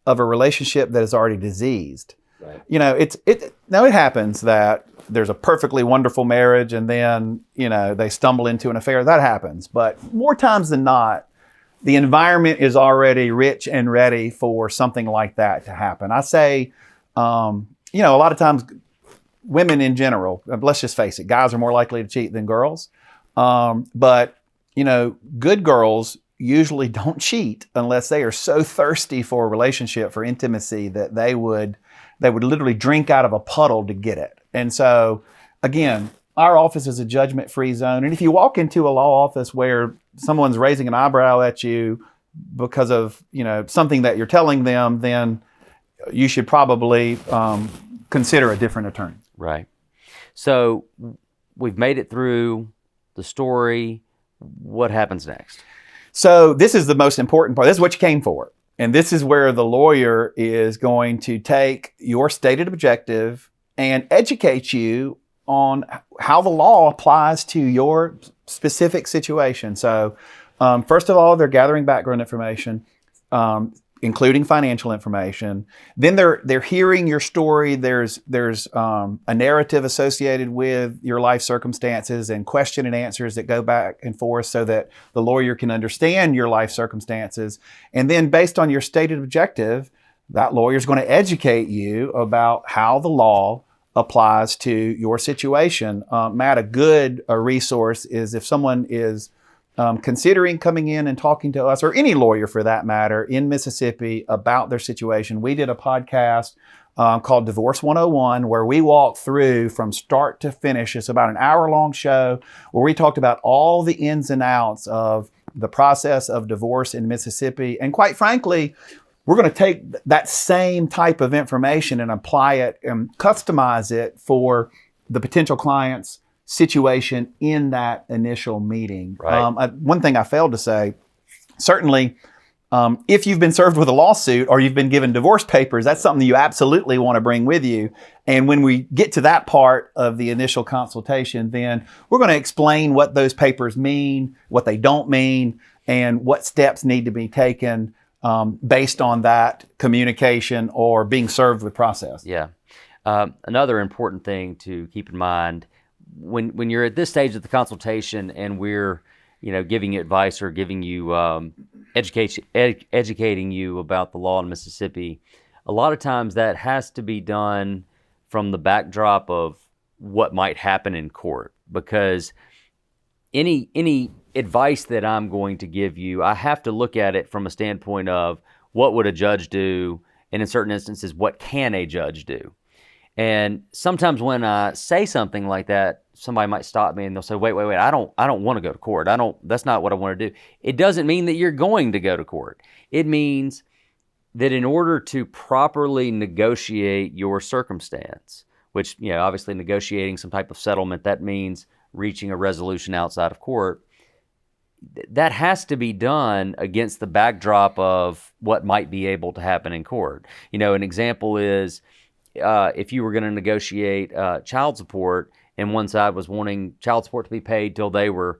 of a relationship that is already diseased. Right. Now it happens that there's a perfectly wonderful marriage, and then, they stumble into an affair. That happens. But more times than not, the environment is already rich and ready for something like that to happen. I say, a lot of times women in general, let's just face it, guys are more likely to cheat than girls. But good girls usually don't cheat unless they are so thirsty for a relationship, for intimacy, that they would literally drink out of a puddle to get it. And so, again, our office is a judgment-free zone. And if you walk into a law office where someone's raising an eyebrow at you because of, something that you're telling them, then you should probably consider a different attorney. Right. So we've made it through the story. What happens next? So this is the most important part. This is what you came for. And this is where the lawyer is going to take your stated objective and educate you on how the law applies to your specific situation. So first of all, they're gathering background information, including financial information. Then they're hearing your story. There's a narrative associated with your life circumstances and question and answers that go back and forth so that the lawyer can understand your life circumstances. And then based on your stated objective, that lawyer is going to educate you about how the law applies to your situation. Matt, a good resource is if someone is considering coming in and talking to us, or any lawyer for that matter, in Mississippi about their situation. We did a podcast called Divorce 101, where we walked through from start to finish. It's about an hour-long show where we talked about all the ins and outs of the process of divorce in Mississippi. And quite frankly, we're going to take that same type of information and apply it and customize it for the potential client's situation in that initial meeting. Right. One thing I failed to say, certainly, if you've been served with a lawsuit or you've been given divorce papers, that's something you absolutely want to bring with you. And when we get to that part of the initial consultation, then we're going to explain what those papers mean, what they don't mean, and what steps need to be taken based on that communication or being served with process. Yeah. Another important thing to keep in mind when you're at this stage of the consultation and we're, giving you advice or giving you educating you about the law in Mississippi, a lot of times that has to be done from the backdrop of what might happen in court, because any advice that I'm going to give you, I have to look at it from a standpoint of what would a judge do, and in certain instances, what can a judge do? And sometimes when I say something like that, somebody might stop me and they'll say, wait, I don't want to go to court. That's not what I want to do. It doesn't mean that you're going to go to court. It means that in order to properly negotiate your circumstance, which, obviously negotiating some type of settlement, that means reaching a resolution outside of court, that has to be done against the backdrop of what might be able to happen in court. An example is, if you were going to negotiate child support and one side was wanting child support to be paid till they were,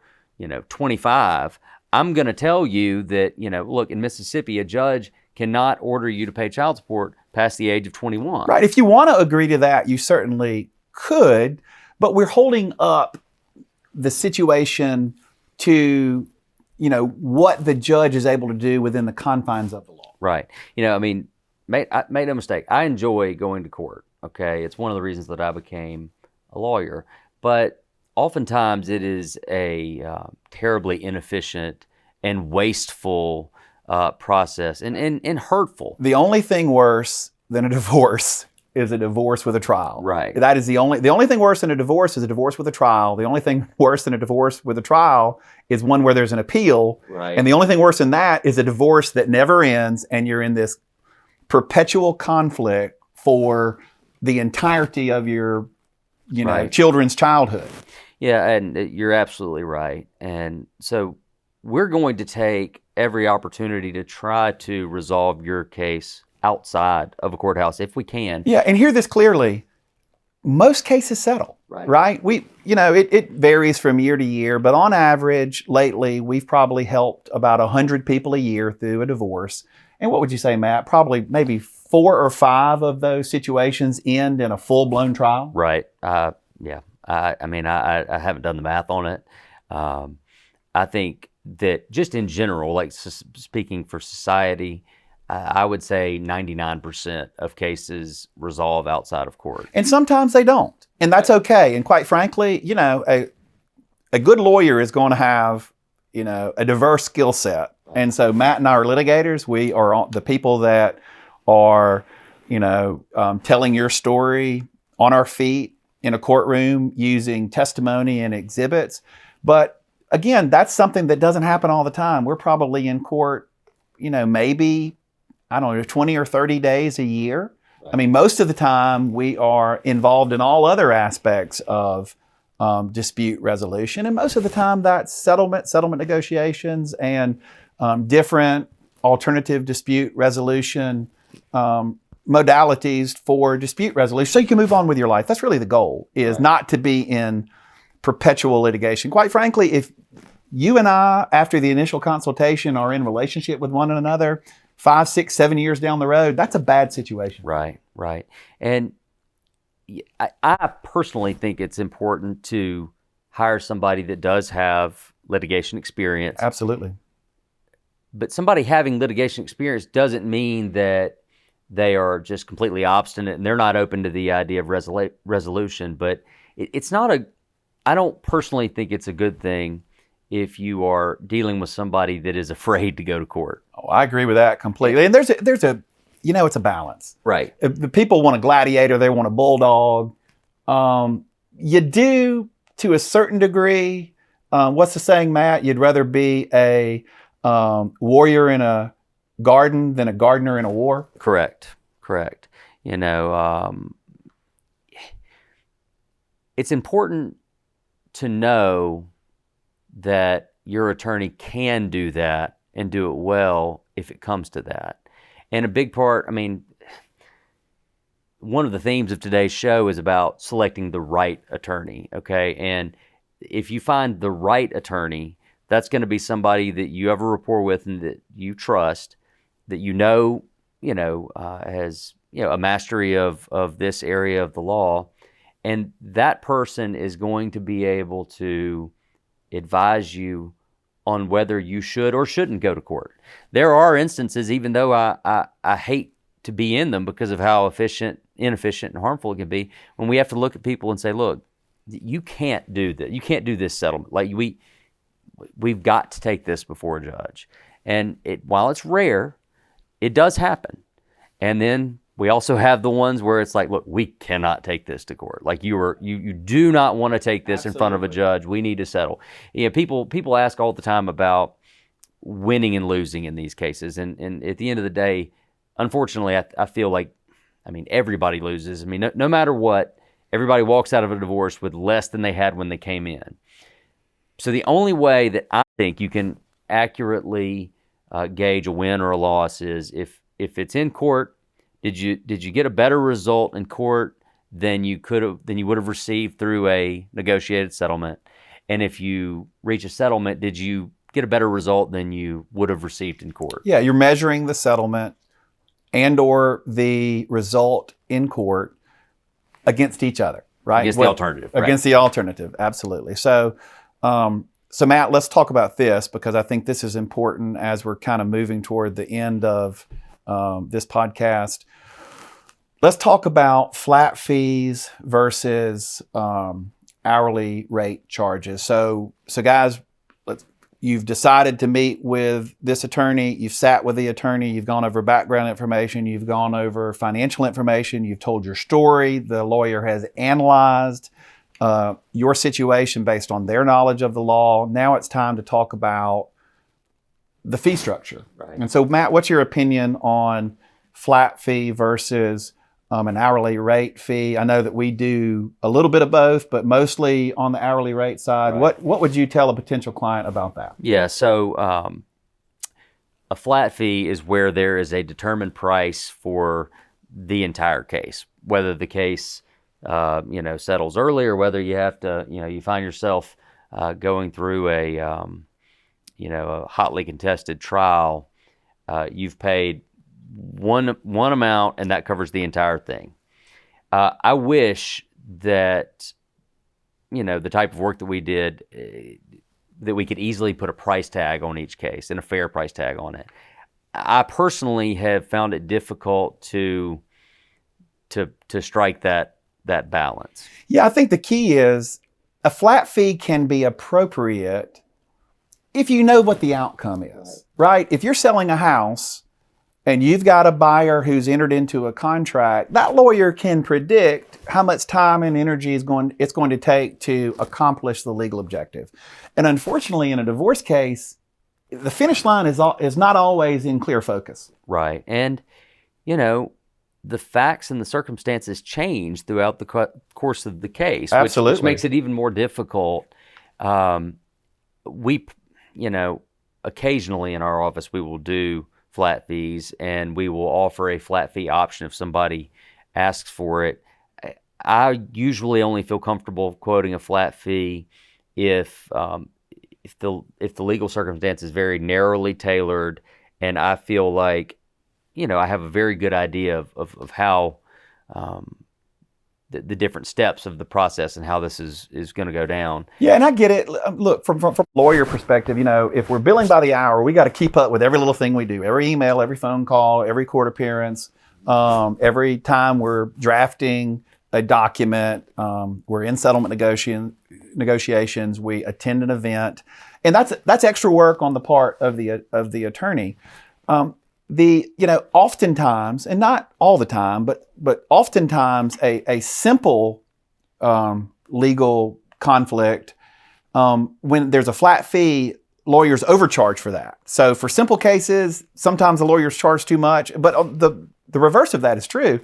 25, I'm going to tell you that, look, in Mississippi, a judge cannot order you to pay child support past the age of 21. Right. If you want to agree to that, you certainly could, but we're holding up the situation to, what the judge is able to do within the confines of the law. Right. I made no mistake. I enjoy going to court. Okay, it's one of the reasons that I became a lawyer. But oftentimes it is a terribly inefficient and wasteful process and hurtful. The only thing worse than a divorce is a divorce with a trial. Right. That is the only thing worse than a divorce is a divorce with a trial. The only thing worse than a divorce with a trial is one where there's an appeal. Right. And the only thing worse than that is a divorce that never ends, and you're in this perpetual conflict for the entirety of your, Right. children's childhood. Yeah, and you're absolutely right. And so we're going to take every opportunity to try to resolve your case outside of a courthouse if we can. Yeah, and hear this clearly. Most cases settle, right? It varies from year to year, but on average, lately, we've probably helped about 100 people a year through a divorce. And what would you say, Matt? Probably maybe 4 or 5 of those situations end in a full-blown trial? Right. Yeah. I haven't done the math on it. I think that just in general, like speaking for society, I would say 99% of cases resolve outside of court. And sometimes they don't. And that's okay. And quite frankly, a good lawyer is going to have, a diverse skill set. And so Matt and I are litigators. We are the people that are, telling your story on our feet in a courtroom using testimony and exhibits. But again, that's something that doesn't happen all the time. We're probably in court, maybe, 20 or 30 days a year. Right. I mean, most of the time we are involved in all other aspects of dispute resolution. And most of the time that's settlement negotiations, and different alternative dispute resolution modalities for dispute resolution so you can move on with your life. That's really the goal, is not to be in perpetual litigation. Quite frankly, if you and I, after the initial consultation, are in relationship with one another 5, 6, 7 years down the road, that's a bad situation. Right, right. And I personally think it's important to hire somebody that does have litigation experience. Absolutely. But somebody having litigation experience doesn't mean that they are just completely obstinate and they're not open to the idea of resolution. But it's not I don't personally think it's a good thing if you are dealing with somebody that is afraid to go to court. Oh, I agree with that completely. And there's a it's a balance. Right. If the people want a gladiator, they want a bulldog. You do, to a certain degree. What's the saying, Matt? You'd rather be a warrior in a garden than a gardener in a war. Correct. It's important to know that your attorney can do that and do it well if it comes to that. And a big part, one of the themes of today's show is about selecting the right attorney, okay? And if you find the right attorney, that's going to be somebody that you have a rapport with and that you trust, that has a mastery of this area of the law, and that person is going to be able to advise you on whether you should or shouldn't go to court. There are instances, even though I hate to be in them because of how inefficient and harmful it can be, when we have to look at people and say, look, you can't do that. You can't do this settlement. Like we've got to take this before a judge. And while it's rare, it does happen. And then we also have the ones where it's like, look, we cannot take this to court. Like you do not want to take this in front of a judge. We need to settle. People ask all the time about winning and losing in these cases. And at the end of the day, unfortunately, I feel like, everybody loses. No matter what, everybody walks out of a divorce with less than they had when they came in. So the only way that I think you can accurately gauge a win or a loss is if it's in court. Did you get a better result in court than you would have received through a negotiated settlement? And if you reach a settlement, did you get a better result than you would have received in court? Yeah, you're measuring the settlement and or the result in court against each other, right? Against the alternative. Against the alternative, absolutely. So Matt, let's talk about this because I think this is important as we're kind of moving toward the end of this podcast. Let's talk about flat fees versus hourly rate charges. So guys, you've decided to meet with this attorney. You've sat with the attorney. You've gone over background information. You've gone over financial information. You've told your story. The lawyer has analyzed your situation based on their knowledge of the law. Now it's time to talk about the fee structure. Right. And so, Matt, what's your opinion on flat fee versus an hourly rate fee? I know that we do a little bit of both, but mostly on the hourly rate side. Right. What would you tell a potential client about that? Yeah, so a flat fee is where there is a determined price for the entire case, whether the case settles early or whether you have to, you find yourself going through a hotly contested trial. You've paid one amount and that covers the entire thing. I wish that the type of work that we did, that we could easily put a price tag on each case and a fair price tag on it. I personally have found it difficult to strike that balance. Yeah, I think the key is a flat fee can be appropriate if you know what the outcome is, right? If you're selling a house and you've got a buyer who's entered into a contract, that lawyer can predict how much time and energy it's going to take to accomplish the legal objective. And unfortunately, in a divorce case, the finish line is not always in clear focus. Right. And, the facts and the circumstances change throughout the course of the case, Absolutely. which makes it even more difficult. occasionally in our office we will do flat fees, and we will offer a flat fee option if somebody asks for it. I usually only feel comfortable quoting a flat fee if the legal circumstance is very narrowly tailored, and I feel like I have a very good idea of how the different steps of the process and how this is going to go down. Yeah, and I get it. Look, from a lawyer perspective, if we're billing by the hour, we got to keep up with every little thing we do, every email, every phone call, every court appearance, every time we're drafting a document, we're in settlement negotiations, we attend an event, and that's extra work on the part of the attorney. Oftentimes, and not all the time, but oftentimes a simple legal conflict, when there's a flat fee, lawyers overcharge for that. So for simple cases, sometimes the lawyers charge too much, but the reverse of that is true.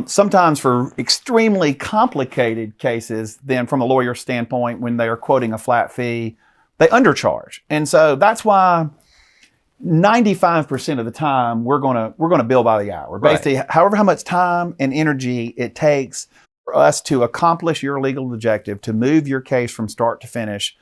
Sometimes for extremely complicated cases, then from a lawyer's standpoint, when they are quoting a flat fee, they undercharge. And so that's why 95% of the time we're gonna bill by the hour. Basically, however how much time and energy it takes for us to accomplish your legal objective, to move your case from start to finish,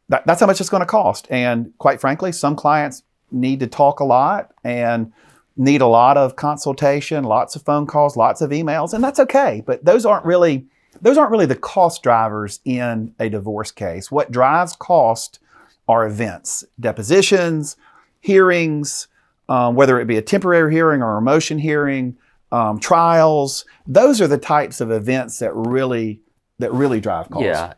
that's how much it's going to cost. And quite frankly, some clients need to talk a lot and need a lot of consultation, lots of phone calls, lots of emails, and that's okay. But those aren't really the cost drivers in a divorce case. What drives cost are events, depositions, hearings, whether it be a temporary hearing or a motion hearing, trials. Those are the types of events that really drive cost. Yeah,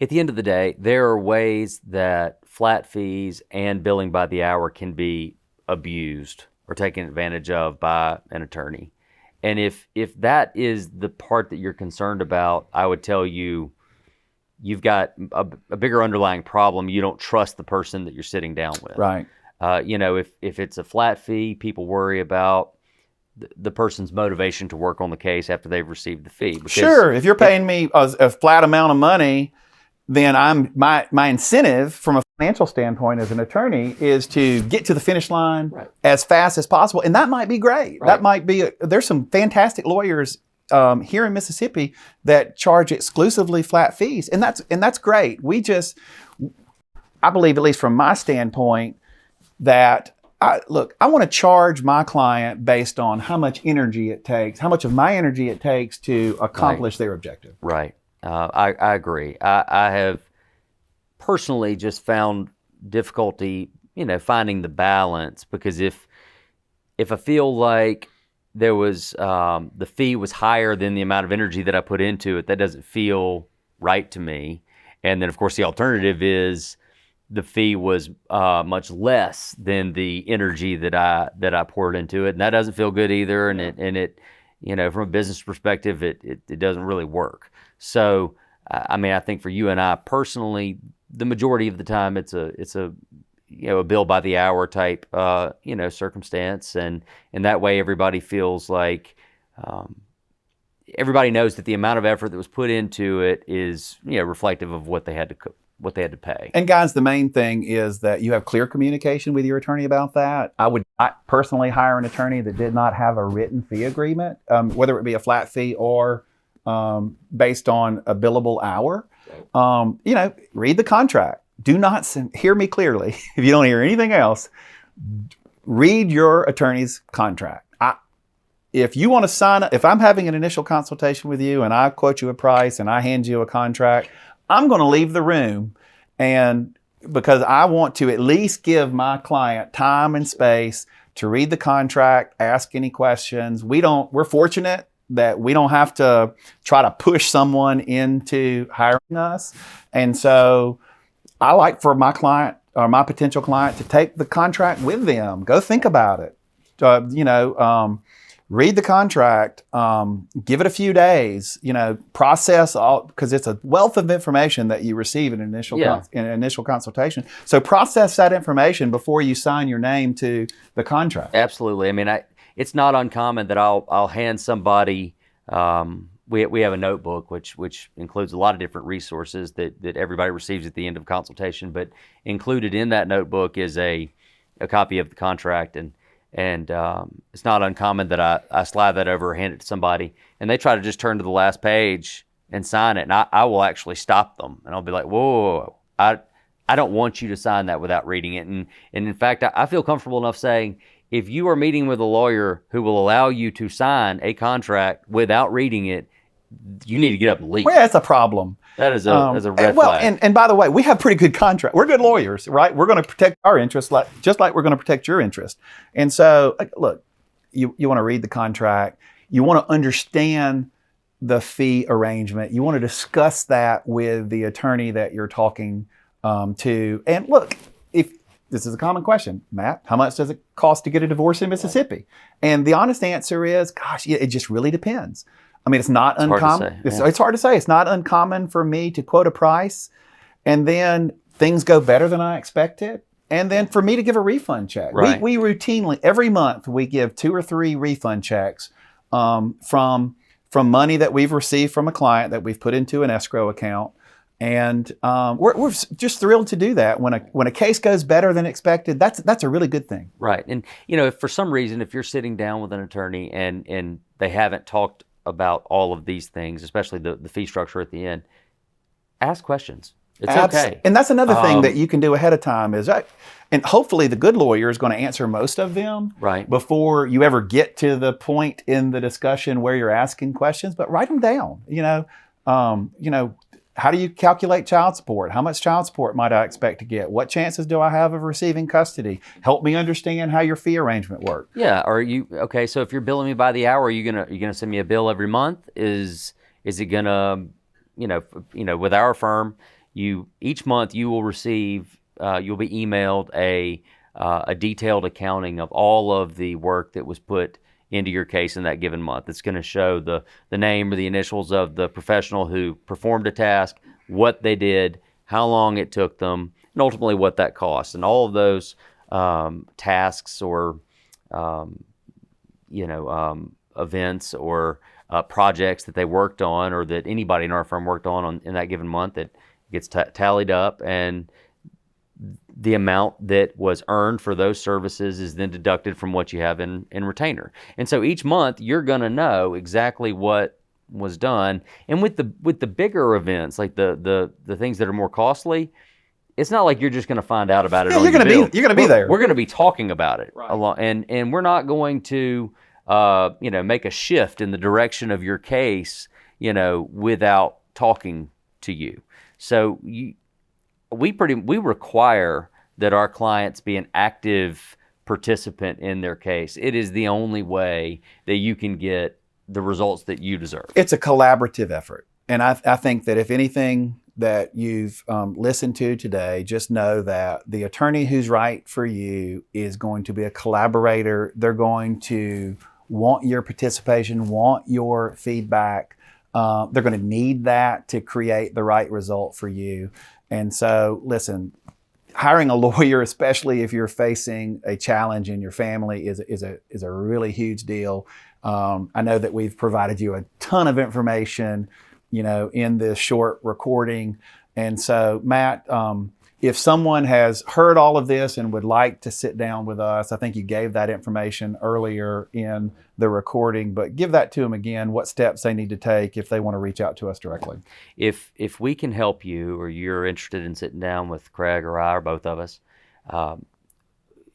at the end of the day, there are ways that flat fees and billing by the hour can be abused or taken advantage of by an attorney. And if that is the part that you're concerned about, I would tell you, you've got a bigger underlying problem. You don't trust the person that you're sitting down with. Right. If it's a flat fee, people worry about the person's motivation to work on the case after they've received the fee. Sure. If you're paying me a flat amount of money, then my incentive from a financial standpoint as an attorney is to get to the finish line as fast as possible. And that might be great. That might be, there's some fantastic lawyers here in Mississippi that charge exclusively flat fees. And that's great. I believe, at least from my standpoint, that I want to charge my client based on how much energy it takes, how much of my energy it takes to accomplish their objective. Right. I agree. I have personally just found difficulty, finding the balance, because if I feel like there was the fee was higher than the amount of energy that I put into it, that doesn't feel right to me. And then, of course, the alternative is the fee was much less than the energy that I poured into it, and that doesn't feel good either. And it from a business perspective, it doesn't really work. So, I think for you and I personally, the majority of the time it's a bill by the hour type circumstance, and that way everybody feels like everybody knows that the amount of effort that was put into it is reflective of what they had to pay. And guys, the main thing is that you have clear communication with your attorney about that. I would not personally hire an attorney that did not have a written fee agreement, whether it be a flat fee or based on a billable hour. Read the contract. Do not hear me clearly. If you don't hear anything else, read your attorney's contract. If you want to sign up, if I'm having an initial consultation with you and I quote you a price and I hand you a contract, I'm going to leave the room, and because I want to at least give my client time and space to read the contract, ask any questions. We're fortunate that we don't have to try to push someone into hiring us. And so I like for my client or my potential client to take the contract with them. Go think about it. Read the contract, give it a few days, process all, because it's a wealth of information that you receive in an initial consultation. So process that information before you sign your name to the contract. Absolutely. It's not uncommon that I'll hand somebody we have a notebook which includes a lot of different resources that everybody receives at the end of consultation. But included in that notebook is a copy of the contract, and it's not uncommon that I slide that over, hand it to somebody, and they try to just turn to the last page and sign it, and I will actually stop them, and I'll be like, whoa, I don't want you to sign that without reading it. And in fact, I feel comfortable enough saying, if you are meeting with a lawyer who will allow you to sign a contract without reading it, you need to get up and leave. Well, that's a problem. That is a red well, flag. And by the way, we have pretty good contract. We're good lawyers, right? We're going to protect our interests just like we're going to protect your interest. And so, look, you want to read the contract. You want to understand the fee arrangement. You want to discuss that with the attorney that you're talking to. And look, if this is a common question, Matt, how much does it cost to get a divorce in Mississippi? And the honest answer is, gosh, it just really depends. I mean, it's not uncommon. It's hard to say. It's not uncommon for me to quote a price, and then things go better than I expected, and then for me to give a refund check. Right. We routinely, every month, we give 2 or 3 refund checks from money that we've received from a client that we've put into an escrow account. And we're just thrilled to do that. When a case goes better than expected, that's a really good thing. Right. And if for some reason, if you're sitting down with an attorney and they haven't talked about all of these things, especially the fee structure at the end, ask questions. It's okay. And that's another thing that you can do ahead of time and hopefully the good lawyer is going to answer most of them before you ever get to the point in the discussion where you're asking questions. But write them down. How do you calculate child support? How much child support might I expect to get? What chances do I have of receiving custody? Help me understand how your fee arrangement works. Yeah. Okay? So if you're billing me by the hour, are you gonna send me a bill every month? Is it gonna, with our firm, each month you will receive, you'll be emailed a detailed accounting of all of the work that was put into your case in that given month. It's going to show the name or the initials of the professional who performed a task, what they did, how long it took them, and ultimately what that cost. And all of those tasks or events or projects that they worked on, or that anybody in our firm worked on in that given month, that gets tallied up, and the amount that was earned for those services is then deducted from what you have in retainer. And so each month you're going to know exactly what was done. And with the bigger events, like the things that are more costly, it's not like you're just going to find out about it. Yeah, you're going to be there. We're going to be talking about it a lot, and we're not going to make a shift in the direction of your case, without talking to you. So we require that our clients be an active participant in their case. It is the only way that you can get the results that you deserve. It's a collaborative effort. And I think that if anything that you've listened to today, just know that the attorney who's right for you is going to be a collaborator. They're going to want your participation, want your feedback. They're going to need that to create the right result for you. And so, listen, hiring a lawyer, especially if you're facing a challenge in your family, is a really huge deal. I know that we've provided you a ton of information, in this short recording. And so, Matt, if someone has heard all of this and would like to sit down with us, I think you gave that information earlier in the recording, but give that to them again, what steps they need to take if they want to reach out to us directly. If we can help you, or you're interested in sitting down with Craig or I or both of us,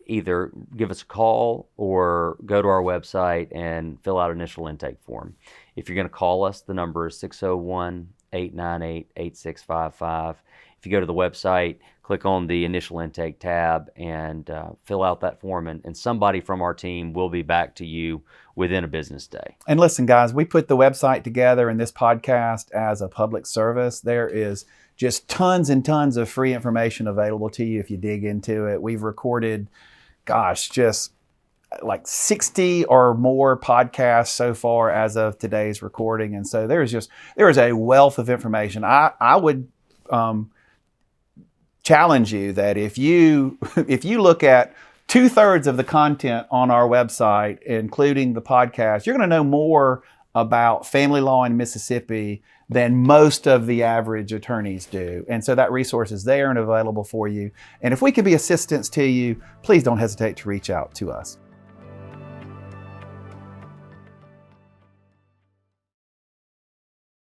either give us a call or go to our website and fill out an initial intake form. If you're going to call us, the number is 601-898-8655. If you go to the website, click on the initial intake tab and fill out that form, and somebody from our team will be back to you within a business day. And listen, guys, we put the website together and this podcast as a public service. There is just tons and tons of free information available to you if you dig into it. We've recorded, just like 60 or more podcasts so far as of today's recording. And so there is a wealth of information. I would challenge you that if you look at 2/3 of the content on our website, including the podcast, you're going to know more about family law in Mississippi than most of the average attorneys do. And so that resource is there and available for you. And if we can be assistance to you, please don't hesitate to reach out to us.